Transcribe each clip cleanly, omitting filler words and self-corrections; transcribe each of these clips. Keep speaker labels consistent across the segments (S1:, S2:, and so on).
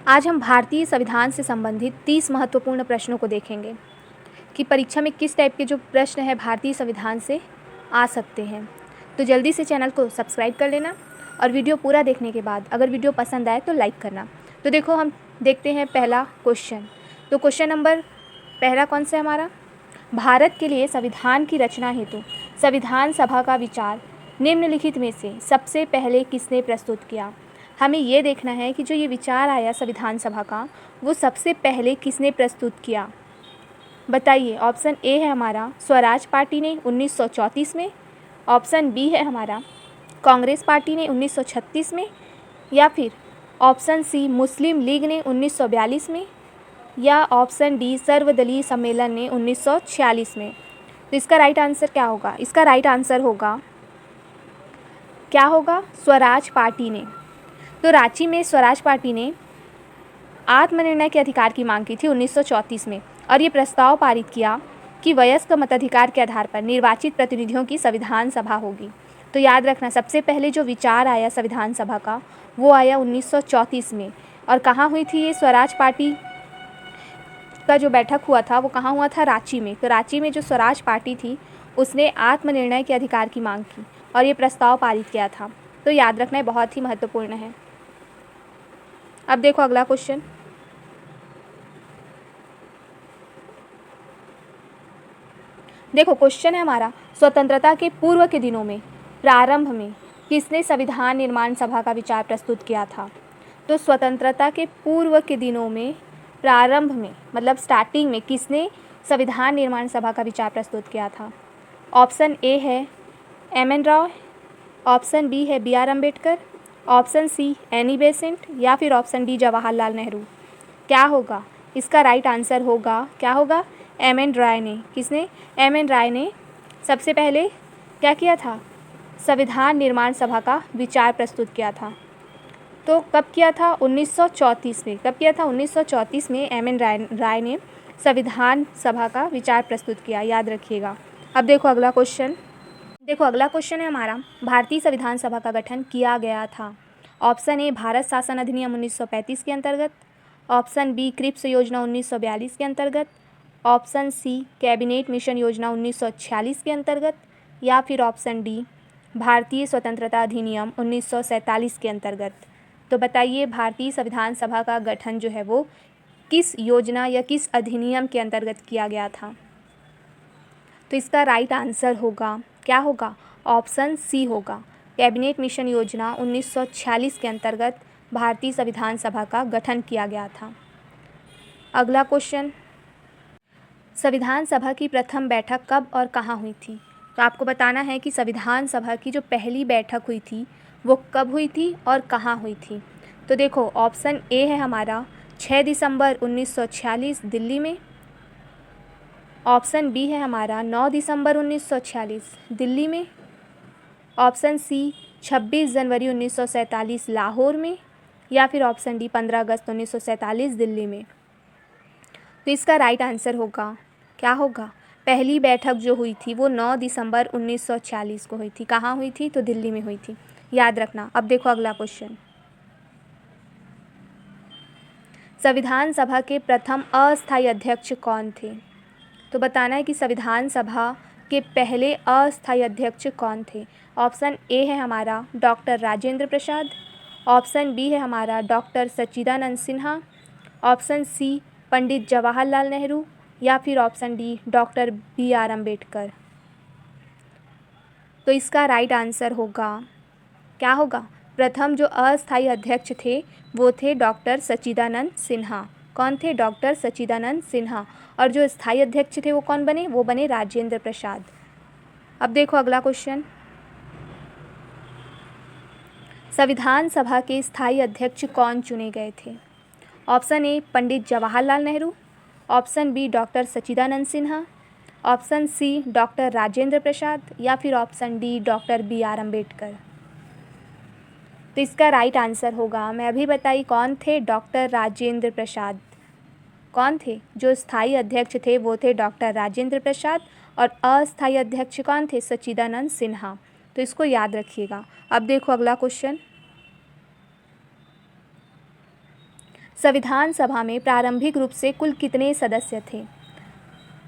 S1: आज हम भारतीय संविधान से संबंधित 30 महत्वपूर्ण प्रश्नों को देखेंगे कि परीक्षा में किस टाइप के जो प्रश्न है भारतीय संविधान से आ सकते हैं। तो जल्दी से चैनल को सब्सक्राइब कर लेना और वीडियो पूरा देखने के बाद अगर वीडियो पसंद आए तो लाइक करना। तो देखो हम देखते हैं पहला क्वेश्चन। तो क्वेश्चन नंबर पहला कौन सा है हमारा, भारत के लिए संविधान की रचना हेतु संविधान सभा का विचार निम्नलिखित में से सबसे पहले किसने प्रस्तुत किया। हमें ये देखना है कि जो ये विचार आया संविधान सभा का वो सबसे पहले किसने प्रस्तुत किया। बताइए, ऑप्शन ए है हमारा स्वराज पार्टी ने 1934 में, ऑप्शन बी है हमारा कांग्रेस पार्टी ने 1936 में, या फिर ऑप्शन सी मुस्लिम लीग ने 1942 में, या ऑप्शन डी सर्वदलीय सम्मेलन ने 1946 में। तो इसका राइट आंसर क्या होगा? इसका राइट आंसर होगा क्या होगा, स्वराज पार्टी ने। तो रांची में स्वराज पार्टी ने आत्मनिर्णय के अधिकार की मांग की थी 1934 में और ये प्रस्ताव पारित किया कि वयस्क मताधिकार के आधार पर निर्वाचित प्रतिनिधियों की संविधान सभा होगी। तो याद रखना, सबसे पहले जो विचार आया संविधान सभा का वो आया 1934 में। और कहाँ हुई थी ये स्वराज पार्टी का जो बैठक हुआ था वो कहाँ हुआ था? रांची में। तो रांची में जो स्वराज पार्टी थी उसने आत्मनिर्णय के अधिकार की मांग की और ये प्रस्ताव पारित किया था। तो याद रखना, बहुत ही महत्वपूर्ण है। अब देखो अगला क्वेश्चन। देखो क्वेश्चन है हमारा, स्वतंत्रता के पूर्व के दिनों में प्रारंभ में किसने संविधान निर्माण सभा का विचार प्रस्तुत किया था। तो स्वतंत्रता के पूर्व के दिनों में प्रारंभ में मतलब स्टार्टिंग में किसने संविधान निर्माण सभा का विचार प्रस्तुत किया था। ऑप्शन ए है एम.एन. राव, ऑप्शन बी है B R. Ambedkar, option C Annie Besant, या फिर ऑप्शन डी जवाहरलाल नेहरू। क्या होगा? इसका राइट आंसर होगा, क्या होगा, एम.एन. राय ने। किसने? एम.एन. राय ने सबसे पहले क्या किया था? संविधान निर्माण सभा का विचार प्रस्तुत किया था। तो कब किया था? 1934 में। कब किया था? 1934 में एम.एन. राय ने संविधान सभा का विचार प्रस्तुत किया, याद रखिएगा। अब देखो अगला क्वेश्चन। देखो अगला क्वेश्चन है हमारा, भारतीय संविधान सभा का गठन किया गया था। ऑप्शन ए भारत शासन अधिनियम 1935 के अंतर्गत, ऑप्शन बी क्रिप्स योजना 1942 के अंतर्गत, ऑप्शन सी कैबिनेट मिशन योजना 1946 के अंतर्गत, या फिर ऑप्शन डी भारतीय स्वतंत्रता अधिनियम 1947 के अंतर्गत। तो बताइए, भारतीय संविधान सभा का गठन जो है वो किस योजना या किस अधिनियम के अंतर्गत किया गया था। तो इसका राइट आंसर होगा, क्या होगा, ऑप्शन सी होगा, कैबिनेट मिशन योजना 1946 के अंतर्गत भारतीय संविधान सभा का गठन किया गया था। अगला क्वेश्चन, संविधान सभा की प्रथम बैठक कब और कहाँ हुई थी। तो आपको बताना है कि संविधान सभा की जो पहली बैठक हुई थी वो कब हुई थी और कहाँ हुई थी। तो देखो ऑप्शन ए है हमारा 6 दिसंबर 1946 दिल्ली में, ऑप्शन बी है हमारा 9 दिसंबर 1946 दिल्ली में, ऑप्शन सी 26 जनवरी 1947 लाहौर में, या फिर ऑप्शन डी 15 अगस्त 1947 दिल्ली में। तो इसका राइट आंसर होगा, क्या होगा, पहली बैठक जो हुई थी वो 9 दिसंबर 1946 को हुई थी। कहाँ हुई थी? तो दिल्ली में हुई थी, याद रखना। अब देखो अगला क्वेश्चन, संविधान सभा के प्रथम अस्थायी अध्यक्ष कौन थे। तो बताना है कि संविधान सभा के पहले अस्थायी अध्यक्ष कौन थे। ऑप्शन ए है हमारा doctor Rajendra Prasad, option B है हमारा doctor Sachchidanand Sinha, option C Pandit Jawaharlal Nehru, या फिर option D doctor B R. Ambedkar. तो इसका राइट आंसर होगा, क्या होगा, प्रथम जो अस्थायी अध्यक्ष थे वो थे डॉक्टर सच्चिदानंद सिन्हा। कौन थे? डॉक्टर सच्चिदानंद सिन्हा। और जो स्थायी अध्यक्ष थे वो कौन बने? वो बने राजेंद्र प्रसाद। अब देखो अगला क्वेश्चन, संविधान सभा के स्थायी अध्यक्ष कौन चुने गए थे। Option A Pandit Jawaharlal Nehru, option B doctor Sachchidanand Sinha, option C doctor Rajendra Prasad, या फिर option D doctor B R. Ambedkar. तो इसका राइट आंसर होगा, मैं अभी बताई कौन थे, डॉक्टर राजेंद्र प्रसाद। कौन थे? जो स्थायी अध्यक्ष थे वो थे डॉक्टर राजेंद्र प्रसाद और अस्थायी अध्यक्ष कौन थे? सच्चिदानंद सिन्हा। तो इसको याद रखिएगा। अब देखो अगला क्वेश्चन, संविधान सभा में प्रारंभिक रूप से कुल कितने सदस्य थे?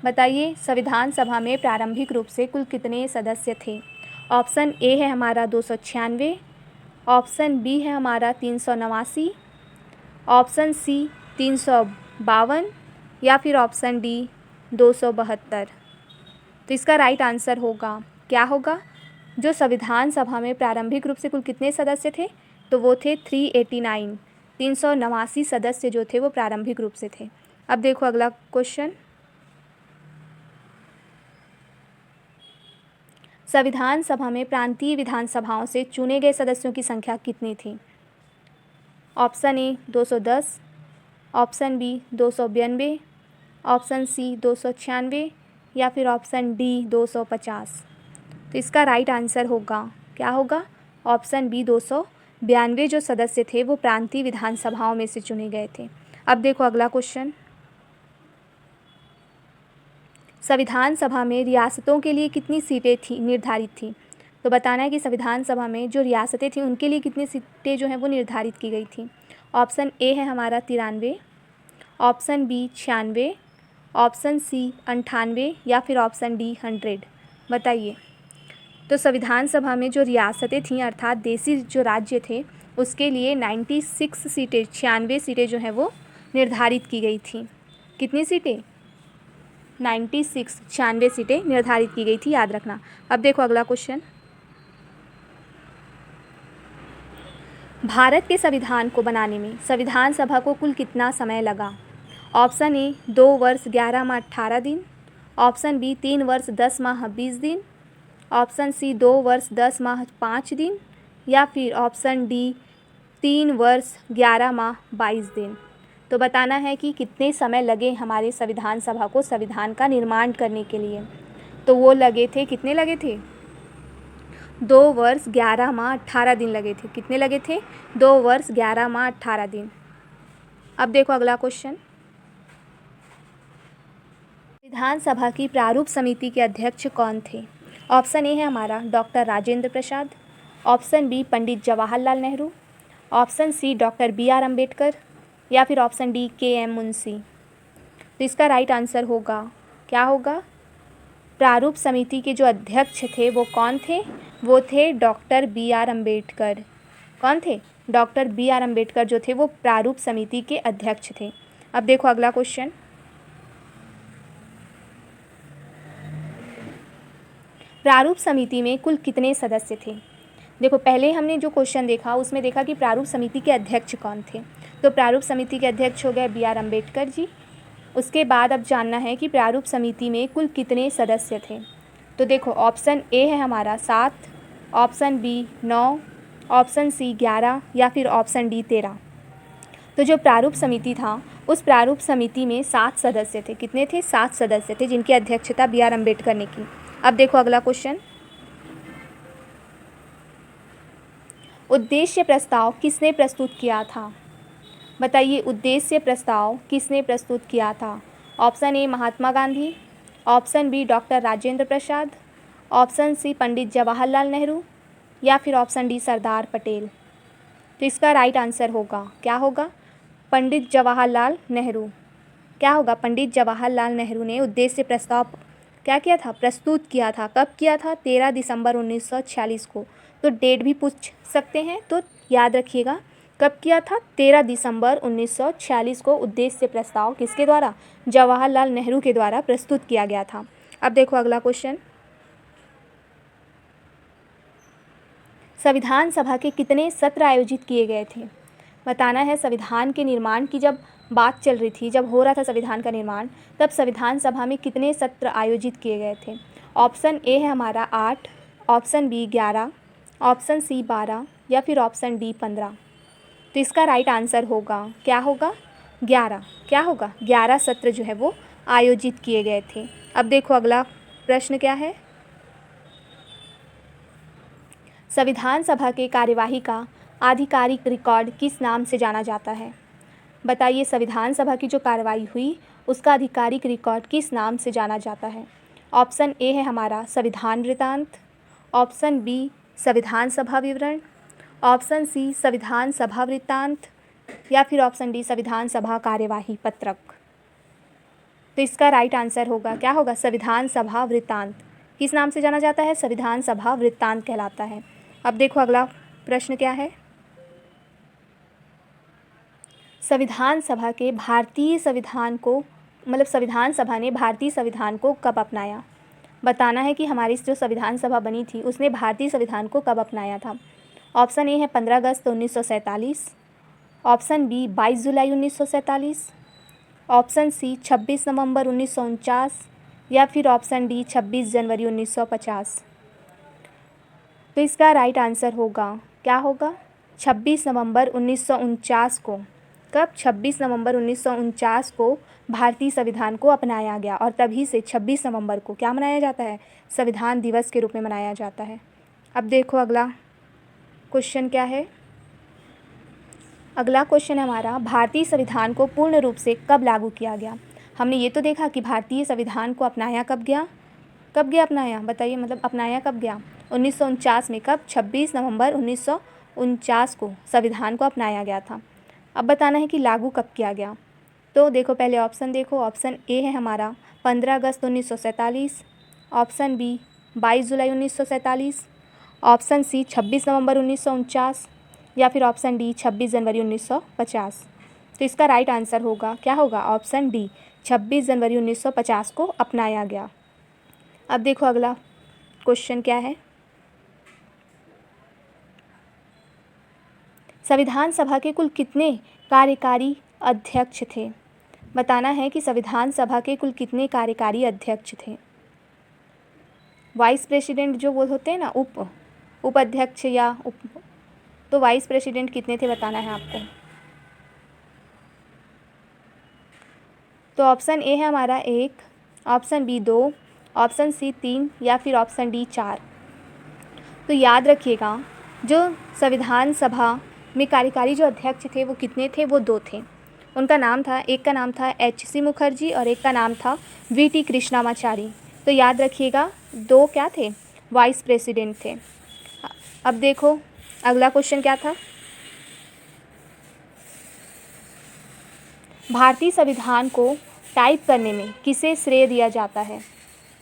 S1: बताइए, संविधान सभा में प्रारंभिक रूप से कुल कितने सदस्य थे? ऑप्शन ए है हमारा 296, ऑप्शन बी है हमारा 389, ऑप्शन सी 352 या फिर ऑप्शन डी 272। तो इसका राइट आंसर होगा, क्या होगा? जो संविधान सभा में प्रारंभिक रूप से कुल कितने सदस्य थे, तो वो थे 389, 389 सदस्य जो थे वो प्रारंभिक रूप से थे। अब देखो अगला क्वेश्चन, संविधान सभा में प्रांतीय विधानसभाओं से चुने गए सदस्यों की संख्या कितनी थी? Option A 210, option B 292, option C 296 या फिर ऑप्शन डी 250। तो इसका राइट आंसर होगा, क्या होगा? ऑप्शन बी 292 जो सदस्य थे वो प्रांतीय विधानसभाओं में से चुने गए थे। अब देखो अगला क्वेश्चन, संविधान सभा में रियासतों के लिए कितनी सीटें थी निर्धारित थी? तो बताना है कि संविधान सभा में जो रियासतें थी उनके लिए कितनी सीटें जो हैं वो निर्धारित की गई थी। ऑप्शन ए है हमारा 93, ऑप्शन बी 96, ऑप्शन सी 98 या फिर ऑप्शन डी 100। बताइए। तो संविधान सभा में जो रियासतें थीं अर्थात देशी जो राज्य थे उसके लिए 96 सीटें 96 सीटें जो हैं वो निर्धारित की गई थी। कितनी सीटें? 96 सीटें निर्धारित की गई थी, याद रखना। अब देखो अगला क्वेश्चन, भारत के संविधान को बनाने में संविधान सभा को कुल कितना समय लगा? ऑप्शन ए 2 वर्ष 11 माह 18 दिन, ऑप्शन बी 3 वर्ष 10 माह 20 दिन, ऑप्शन सी 2 वर्ष 10 माह 5 दिन या फिर ऑप्शन डी 3 वर्ष 11 माह 22 दिन। तो बताना है कि कितने समय लगे हमारे संविधान सभा को संविधान का निर्माण करने के लिए। तो वो लगे थे, कितने लगे थे? 2 वर्ष 11 माह 18 दिन लगे थे। कितने लगे थे? 2 वर्ष 11 माह 18 दिन। अब देखो अगला क्वेश्चन, विधानसभा की प्रारूप समिति के अध्यक्ष कौन थे? ऑप्शन ए है हमारा doctor Rajendra Prasad, option B Pandit Jawaharlal Nehru, option C doctor B R. Ambedkar या फिर ऑप्शन डी के.एम. मुंशी। तो इसका राइट आंसर होगा, क्या होगा? प्रारूप समिति के जो अध्यक्ष थे वो कौन थे? वो थे डॉक्टर बी.आर. अम्बेडकर। कौन थे? Doctor B R. अम्बेडकर जो थे वो प्रारूप समिति के अध्यक्ष थे। अब देखो अगला क्वेश्चन, प्रारूप समिति में कुल कितने सदस्य थे? देखो पहले हमने जो क्वेश्चन देखा उसमें देखा कि प्रारूप समिति के अध्यक्ष कौन थे। तो प्रारूप समिति के अध्यक्ष हो गए बी.आर. अम्बेडकर जी। उसके बाद अब जानना है कि प्रारूप समिति में कुल कितने सदस्य थे। तो देखो ऑप्शन ए है हमारा 7, ऑप्शन बी 9, ऑप्शन सी 11 या फिर ऑप्शन डी 13। तो जो प्रारूप समिति था उस प्रारूप समिति में 7 सदस्य थे। कितने थे? 7 सदस्य थे जिनकी अध्यक्षता बी.आर. अम्बेडकर ने की। अब देखो अगला क्वेश्चन, उद्देश्य प्रस्ताव किसने प्रस्तुत किया था? बताइए, उद्देश्य प्रस्ताव किसने प्रस्तुत किया था? Option A Mahatma Gandhi, option B doctor Rajendra Prasad, option C Pandit Jawaharlal Nehru या फिर ऑप्शन डी सरदार पटेल। तो इसका राइट आंसर होगा, क्या होगा? पंडित जवाहरलाल नेहरू। क्या होगा? पंडित जवाहरलाल नेहरू ने उद्देश्य प्रस्ताव क्या किया था? प्रस्तुत किया था। कब किया था? 13 दिसंबर 1946 को। तो डेट भी पूछ सकते हैं, तो याद रखिएगा कब किया था? 13 दिसंबर 1946 को उद्देश्य प्रस्ताव किसके द्वारा? जवाहरलाल नेहरू के द्वारा प्रस्तुत किया गया था। अब देखो अगला क्वेश्चन, संविधान सभा के कितने सत्र आयोजित किए गए थे? बताना है। संविधान के निर्माण की जब बात चल रही थी, जब हो रहा था संविधान का निर्माण, तब संविधान सभा में कितने सत्र आयोजित किए गए थे? ऑप्शन ए है हमारा 8, ऑप्शन बी 11, ऑप्शन सी 12 या फिर ऑप्शन डी 15। तो इसका राइट आंसर होगा, क्या होगा? 11। क्या होगा? 11 सत्र जो है वो आयोजित किए गए थे। अब देखो अगला प्रश्न क्या है, संविधान सभा के कार्यवाही का आधिकारिक रिकॉर्ड किस नाम से जाना जाता है? बताइए, संविधान सभा की जो कार्रवाई हुई उसका आधिकारिक रिकॉर्ड किस नाम से जाना जाता है? ऑप्शन ए है हमारा संविधान वृत्तांत, ऑप्शन बी संविधान सभा विवरण, ऑप्शन सी संविधान सभा वृत्तांत या फिर ऑप्शन डी संविधान सभा कार्यवाही पत्रक। तो इसका राइट आंसर होगा, क्या होगा, संविधान सभा वृत्तांत। किस नाम से जाना जाता है, संविधान सभा वृत्तांत कहलाता है। अब देखो अगला प्रश्न क्या है, संविधान सभा के भारतीय संविधान को मतलब संविधान सभा ने भारतीय संविधान को कब अपनाया। बताना है कि हमारी जो संविधान सभा बनी थी उसने भारतीय संविधान को कब अपनाया था। ऑप्शन ए है 15 अगस्त 1947, ऑप्शन बी 22 जुलाई 1947, ऑप्शन सी 26 नवंबर 1949 या फिर ऑप्शन डी 26 जनवरी 1950। तो इसका राइट आंसर होगा, क्या होगा, 26 नवंबर 1949 को। कब, 26 नवंबर 1949 को भारतीय संविधान को अपनाया गया और तभी से 26 नवंबर को क्या मनाया जाता है, संविधान दिवस के रूप में मनाया जाता है। अब देखो अगला क्वेश्चन क्या है, अगला क्वेश्चन है हमारा, भारतीय संविधान को पूर्ण रूप से कब लागू किया गया। हमने ये तो देखा कि भारतीय संविधान को अपनाया कब गया अपनाया, बताइए, मतलब अपनाया कब गया, 1949 में। कब, 26 नवंबर 1949 को संविधान को अपनाया गया था। अब बताना है कि लागू कब किया गया। तो देखो पहले ऑप्शन देखो, ऑप्शन ए है हमारा 15 अगस्त 1947, ऑप्शन बी 22 जुलाई 1947, ऑप्शन सी 26 नवंबर 1949 या फिर ऑप्शन डी 26 जनवरी 1950। तो इसका राइट आंसर होगा, क्या होगा, ऑप्शन डी 26 जनवरी 1950 को अपनाया गया। अब देखो अगला क्वेश्चन क्या है, संविधान सभा के कुल कितने कार्यकारी अध्यक्ष थे। बताना है कि संविधान सभा के कुल कितने कार्यकारी अध्यक्ष थे। वाइस प्रेसिडेंट जो वो होते हैं ना, उपाध्यक्ष या तो वाइस प्रेसिडेंट कितने थे बताना है आपको। तो ऑप्शन ए है हमारा 1, ऑप्शन बी 2, ऑप्शन सी 3 या फिर ऑप्शन डी 4। तो याद रखिएगा, जो संविधान सभा में कार्यकारी जो अध्यक्ष थे वो कितने थे, वो 2 थे। उनका नाम था, एक का नाम था एच.सी. मुखर्जी और एक का नाम था वी.टी. कृष्णामाचारी। तो याद रखिएगा 2 क्या थे, वाइस प्रेसिडेंट थे। अब देखो अगला क्वेश्चन क्या था, भारतीय संविधान को टाइप करने में किसे श्रेय दिया जाता है।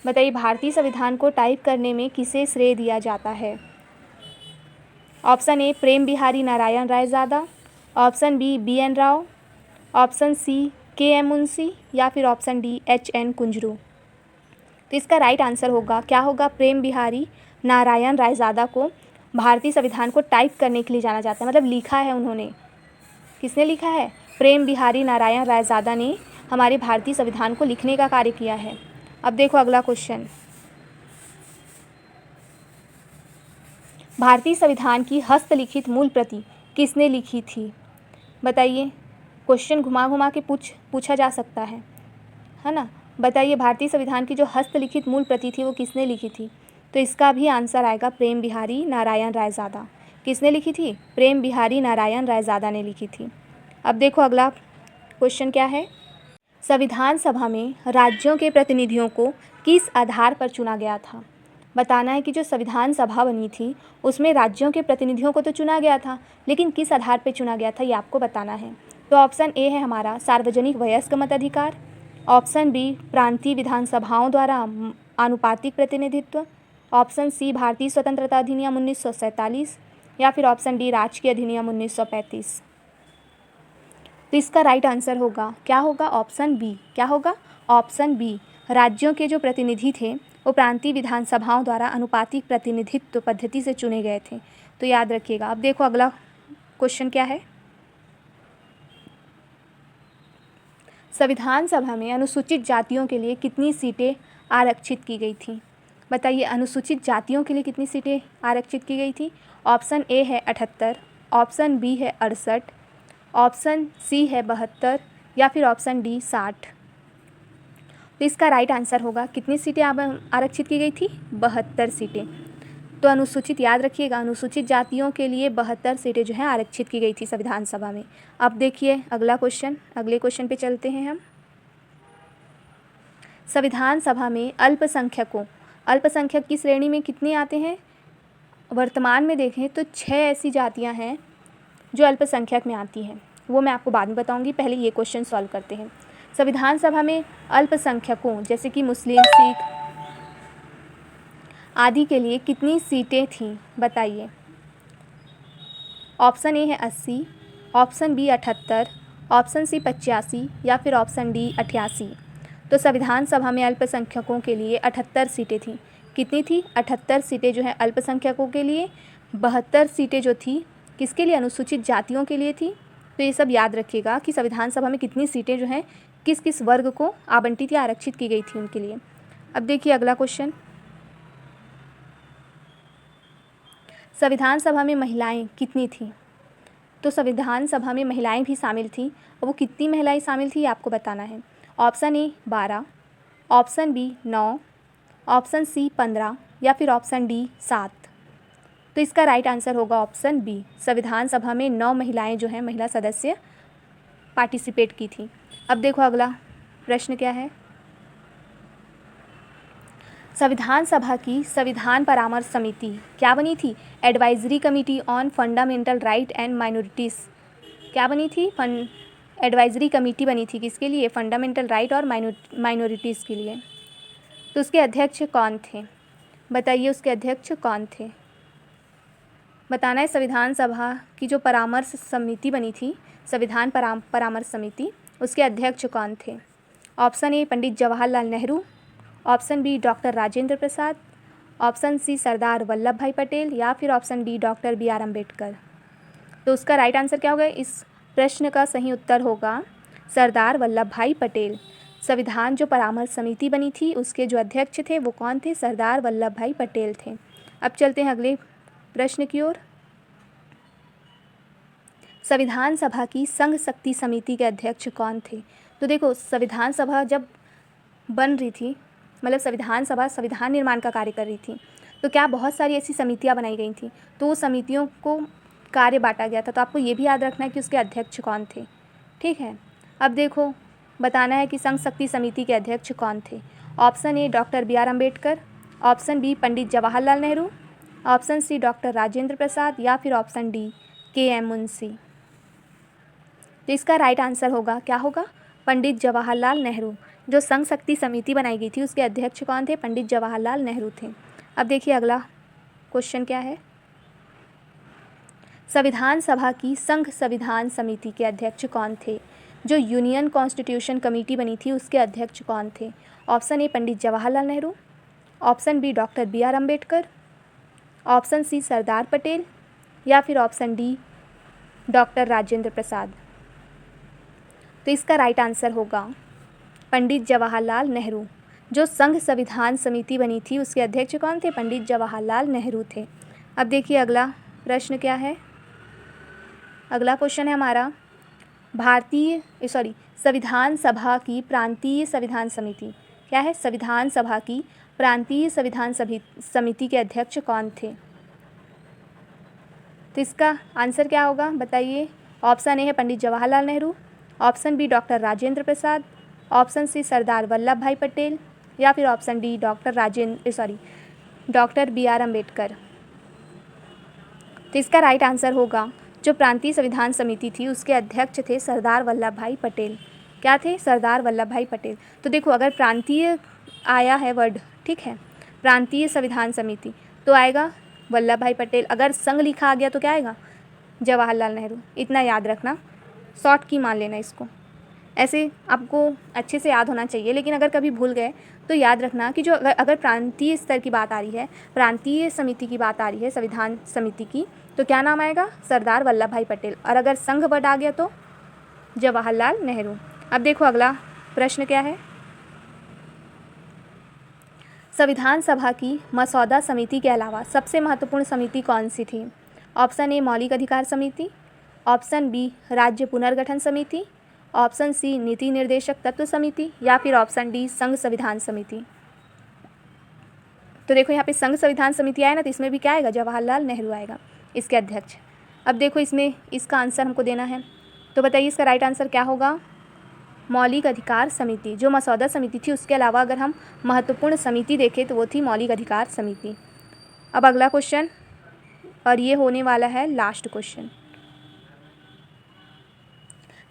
S1: बताइए, भारतीय संविधान को टाइप करने में किसे श्रेय दिया जाता है। Option A Prem Behari Narain Raizada, option B B N. Rau, option C K M. Munshi या फिर ऑप्शन डी एच.एन. कुंजरू। तो इसका राइट आंसर होगा, क्या होगा, प्रेम बिहारी नारायण रायज़ादा को भारतीय संविधान को टाइप करने के लिए जाना जाता है, मतलब लिखा है उन्होंने। किसने लिखा है, प्रेम बिहारी नारायण रायज़ादा ने हमारे भारतीय संविधान को लिखने का कार्य किया है। अब देखो अगला क्वेश्चन, भारतीय संविधान की हस्तलिखित मूल प्रति किसने लिखी थी। बताइए, क्वेश्चन घुमा घुमा के पूछा जा सकता है ना। बताइए, भारतीय संविधान की जो हस्तलिखित मूल प्रति थी वो किसने लिखी थी। तो इसका भी आंसर आएगा प्रेम बिहारी नारायण रायज़ादा। किसने लिखी थी, प्रेम बिहारी नारायण रायज़ादा ने लिखी थी। अब देखो अगला क्वेश्चन क्या है, संविधान सभा में राज्यों के प्रतिनिधियों को किस आधार पर चुना गया था। बताना है कि जो संविधान सभा बनी थी उसमें राज्यों के प्रतिनिधियों को तो चुना गया था, लेकिन किस आधार पर चुना गया था ये आपको बताना है। तो ऑप्शन ए है हमारा सार्वजनिक वयस्क मताधिकार, ऑप्शन बी प्रांतीय विधानसभाओं द्वारा आनुपातिक प्रतिनिधित्व, ऑप्शन सी भारतीय स्वतंत्रता अधिनियम 1947 या फिर ऑप्शन डी राजकीय अधिनियम 1935। तो इसका राइट आंसर होगा, क्या होगा, ऑप्शन बी। क्या होगा, ऑप्शन बी, राज्यों के जो प्रतिनिधि थे वो प्रांतीय विधानसभाओं द्वारा अनुपातिक प्रतिनिधित्व पद्धति से चुने गए थे। तो याद रखिएगा। अब देखो अगला क्वेश्चन क्या है, संविधान सभा में अनुसूचित जातियों के लिए कितनी सीटें आरक्षित की गई थी। बताइए, अनुसूचित जातियों के लिए कितनी सीटें आरक्षित की गई थी। ऑप्शन ए है 78, ऑप्शन बी है 68, ऑप्शन सी है 72 या फिर ऑप्शन डी 60। तो इसका राइट आंसर होगा, कितनी सीटें आरक्षित की गई थी, 72 सीटें। तो अनुसूचित, याद रखिएगा, अनुसूचित जातियों के लिए 72 सीटें जो हैं आरक्षित की गई थी संविधान सभा में। अब देखिए अगला क्वेश्चन, अगले क्वेश्चन पे चलते हैं हम। संविधान सभा में अल्पसंख्यक की श्रेणी में कितने आते हैं। वर्तमान में देखें तो 6 ऐसी जातियां हैं जो अल्पसंख्यक में आती हैं। वो मैं आपको बाद में बताऊंगी, पहले ये क्वेश्चन सॉल्व करते हैं। संविधान सभा में अल्पसंख्यकों जैसे कि मुस्लिम, सिख आदि के लिए कितनी सीटें थीं, बताइए। ऑप्शन ए है 80, ऑप्शन बी 78, ऑप्शन सी 85 या फिर ऑप्शन डी 88। तो संविधान सभा में अल्पसंख्यकों के लिए 78 सीटें थीं। कितनी थी? 78 सीटें जो है अल्पसंख्यकों के लिए, 72 सीटें जो थी किसके लिए? अनुसूचित जातियों के लिए थी। तो ये सब याद रखिएगा कि संविधान सभा में कितनी सीटें जो हैं किस किस वर्ग को आवंटित या आरक्षित की गई थी उनके लिए। अब देखिए अगला क्वेश्चन, संविधान सभा में महिलाएं कितनी थीं? तो संविधान सभा में महिलाएं भी शामिल थीं, और वो कितनी महिलाएं शामिल थी आपको बताना है। Option A 12, option B 9, option C 15 या फिर ऑप्शन डी 7। तो इसका राइट आंसर होगा ऑप्शन बी। संविधान सभा में 9 महिलाएं जो हैं महिला सदस्य पार्टिसिपेट की थी। अब देखो अगला प्रश्न क्या है। संविधान सभा की संविधान परामर्श समिति क्या बनी थी? Advisory committee on fundamental right and minorities. क्या बनी थी? एडवाइजरी कमेटी बनी थी किसके लिए? फंडामेंटल राइट और माइनॉरिटीज़ के लिए। तो उसके अध्यक्ष कौन थे? बताइए उसके अध्यक्ष कौन थे? बताना है। संविधान सभा की जो परामर्श समिति बनी थी, संविधान परामर्श समिति, उसके अध्यक्ष कौन थे? Option A Pandit Jawaharlal Nehru, option B doctor Rajendra Prasad, option C Sardar Vallabh Bhai Patel या फिर option D doctor BR Ambedkar. तो उसका राइट आंसर क्या होगा? इस प्रश्न का सही उत्तर होगा सरदार वल्लभ भाई पटेल। संविधान जो परामर्श समिति बनी थी उसके जो अध्यक्ष थे वो कौन थे? सरदार वल्लभ भाई पटेल थे। अब चलते हैं अगले प्रश्न की ओर। संविधान सभा की संघ शक्ति समिति के अध्यक्ष कौन थे? तो देखो संविधान सभा जब बन रही थी, मतलब संविधान सभा संविधान निर्माण का कार्य कर रही थी, तो क्या बहुत सारी ऐसी समितियां बनाई गई थी, तो उस समितियों को कार्य बांटा गया था। तो आपको ये भी याद रखना है कि उसके अध्यक्ष कौन थे। ठीक है, अब देखो बताना है कि संघ शक्ति समिति के अध्यक्ष कौन थे। Option A doctor BR Ambedkar, option B Pandit Jawaharlal Nehru, option C doctor Rajendra Prasad या फिर ऑप्शन डी KM मुंशी। तो इसका राइट आंसर होगा, क्या होगा? पंडित जवाहरलाल नेहरू। जो संघ शक्ति समिति बनाई गई थी उसके अध्यक्ष कौन थे? पंडित जवाहरलाल नेहरू थे। अब देखिए अगला क्वेश्चन क्या है। संविधान सभा की संघ संविधान समिति के अध्यक्ष कौन थे? जो यूनियन कॉन्स्टिट्यूशन कमेटी बनी थी उसके अध्यक्ष कौन थे? Option A Pandit Jawaharlal Nehru, option B doctor BR Ambedkar, option C Sardar Patel या फिर option D doctor Rajendra Prasad. तो इसका राइट आंसर होगा पंडित जवाहरलाल नेहरू। जो संघ संविधान समिति बनी थी उसके अध्यक्ष कौन थे? पंडित जवाहरलाल नेहरू थे। अब देखिए अगला प्रश्न क्या है। अगला क्वेश्चन है हमारा संविधान सभा की प्रांतीय संविधान समिति क्या है? संविधान सभा की प्रांतीय संविधान समिति के अध्यक्ष कौन थे? तो इसका आंसर क्या होगा बताइए। ऑप्शन ए है Pandit Jawaharlal Nehru, option B doctor Rajendra Prasad, option C Sardar Vallabh Bhai Patel या फिर option D doctor BR Ambedkar. तो इसका राइट आंसर होगा जो प्रांतीय संविधान समिति थी उसके अध्यक्ष थे सरदार वल्लभ भाई पटेल। क्या थे? सरदार वल्लभ भाई पटेल। तो देखो अगर प्रांतीय आया है वर्ड, ठीक है, प्रांतीय संविधान समिति, तो आएगा वल्लभ भाई पटेल। अगर संघ लिखा आ गया तो क्या आएगा? जवाहरलाल नेहरू। इतना याद रखना, शॉर्ट की मान लेना इसको। ऐसे आपको अच्छे से याद होना चाहिए, लेकिन अगर कभी भूल गए तो याद रखना कि जो अगर प्रांतीय स्तर की बात आ रही है, प्रांतीय समिति की बात आ रही है संविधान समिति की, तो क्या नाम आएगा? सरदार वल्लभ भाई पटेल। और अगर संघ वर्ड आ गया तो जवाहरलाल नेहरू। अब देखो अगला प्रश्न क्या है। संविधान सभा की मसौदा समिति के अलावा सबसे महत्वपूर्ण समिति कौन सी थी? ऑप्शन ए मौलिक अधिकार समिति, ऑप्शन बी राज्य पुनर्गठन समिति, ऑप्शन सी नीति निर्देशक तत्व समिति या फिर ऑप्शन डी संघ संविधान समिति। तो देखो यहाँ पे संघ संविधान समिति आया ना, तो इसमें भी क्या आएगा? जवाहरलाल नेहरू आएगा इसके अध्यक्ष। अब देखो इसमें इसका आंसर हमको देना है, तो बताइए इसका राइट आंसर क्या होगा? मौलिक अधिकार समिति। जो मसौदा समिति थी उसके अलावा अगर हम महत्वपूर्ण समिति देखें तो वो थी मौलिक अधिकार समिति। अब अगला क्वेश्चन, और ये होने वाला है लास्ट क्वेश्चन।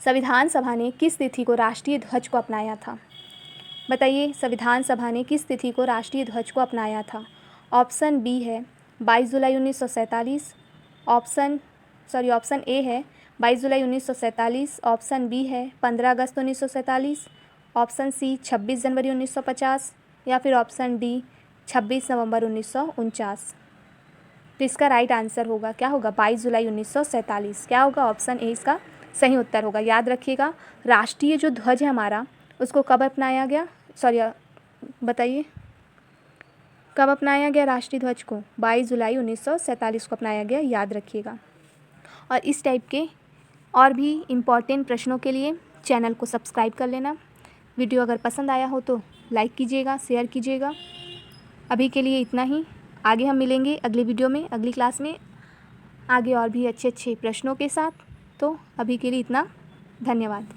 S1: संविधान सभा ने किस तिथि को राष्ट्रीय ध्वज को अपनाया था? बताइए, संविधान सभा ने किस तिथि को राष्ट्रीय ध्वज को अपनाया था? ऑप्शन बी है 22 जुलाई 1947, ऑप्शन ए है 22 जुलाई 1947, ऑप्शन बी है 15 अगस्त 1947, ऑप्शन सी 26 जनवरी 1950 या फिर ऑप्शन डी 26 नवंबर 1949। तो इसका राइट आंसर होगा, क्या होगा? 22 जुलाई 1947। क्या होगा? ऑप्शन ए इसका सही उत्तर होगा। याद रखिएगा, राष्ट्रीय जो ध्वज है हमारा उसको कब अपनाया गया, बताइए कब अपनाया गया राष्ट्रीय ध्वज को? 22 जुलाई 1947 को अपनाया गया, याद रखिएगा। और इस टाइप के और भी इम्पॉर्टेंट प्रश्नों के लिए चैनल को सब्सक्राइब कर लेना। वीडियो अगर पसंद आया हो तो लाइक कीजिएगा, शेयर कीजिएगा। अभी के लिए इतना ही, आगे हम मिलेंगे अगली वीडियो में, अगली क्लास में आगे और भी अच्छे अच्छे प्रश्नों के साथ। तो अभी के लिए इतना, धन्यवाद।